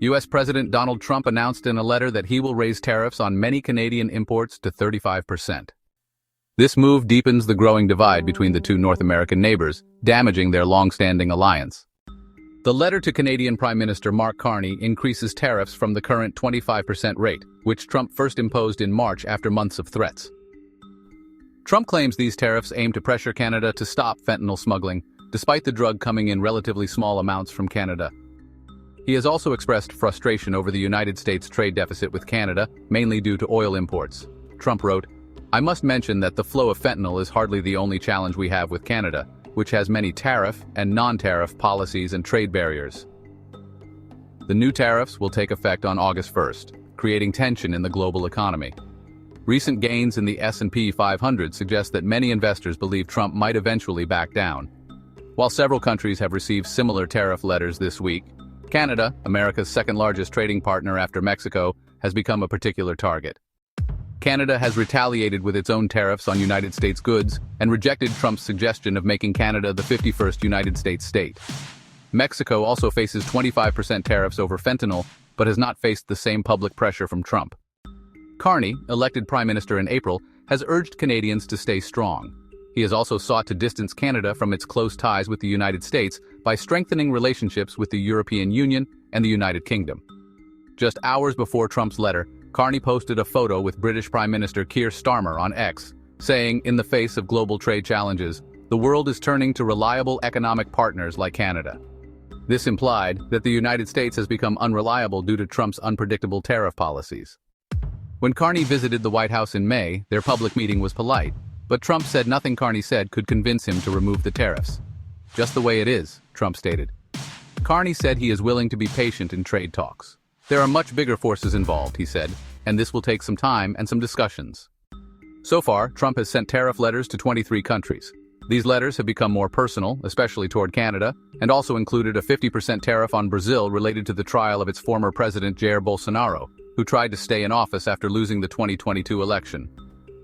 U.S. President Donald Trump announced in a letter that he will raise tariffs on many Canadian imports to 35%. This move deepens the growing divide between the two North American neighbors, damaging their long-standing alliance. The letter to Canadian Prime Minister Mark Carney increases tariffs from the current 25% rate, which Trump first imposed in March after months of threats. Trump claims these tariffs aim to pressure Canada to stop fentanyl smuggling, despite the drug coming in relatively small amounts from Canada. He has also expressed frustration over the United States trade deficit with Canada, mainly due to oil imports. Trump wrote, "I must mention that the flow of fentanyl is hardly the only challenge we have with Canada, which has many tariff and non-tariff policies and trade barriers." The new tariffs will take effect on August 1st, creating tension in the global economy. Recent gains in the S&P 500 suggest that many investors believe Trump might eventually back down. While several countries have received similar tariff letters this week, Canada, America's second-largest trading partner after Mexico, has become a particular target. Canada has retaliated with its own tariffs on United States goods and rejected Trump's suggestion of making Canada the 51st United States state. Mexico also faces 25% tariffs over fentanyl, but has not faced the same public pressure from Trump. Carney, elected Prime Minister in April, has urged Canadians to stay strong. He has also sought to distance Canada from its close ties with the United States by strengthening relationships with the European Union and the United Kingdom. Just hours before Trump's letter, Carney posted a photo with British Prime Minister Keir Starmer on X, saying, "In the face of global trade challenges, the world is turning to reliable economic partners like Canada." This implied that the United States has become unreliable due to Trump's unpredictable tariff policies. When Carney visited the White House in May, their public meeting was polite, but Trump said nothing Carney said could convince him to remove the tariffs. "Just the way it is," Trump stated. Carney said he is willing to be patient in trade talks. "There are much bigger forces involved," he said, "and this will take some time and some discussions." So far, Trump has sent tariff letters to 23 countries. These letters have become more personal, especially toward Canada, and also included a 50% tariff on Brazil related to the trial of its former president Jair Bolsonaro, who tried to stay in office after losing the 2022 election.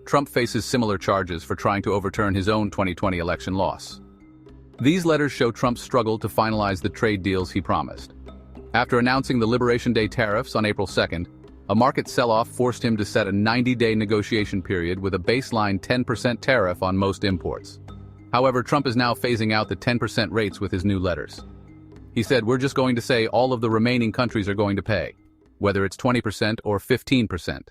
Trump faces similar charges for trying to overturn his own 2020 election loss. These letters show Trump's struggle to finalize the trade deals he promised. After announcing the Liberation Day tariffs on April 2nd, a market sell-off forced him to set a 90-day negotiation period with a baseline 10% tariff on most imports. However, Trump is now phasing out the 10% rates with his new letters. He said, "We're just going to say all of the remaining countries are going to pay, whether it's 20% or 15%.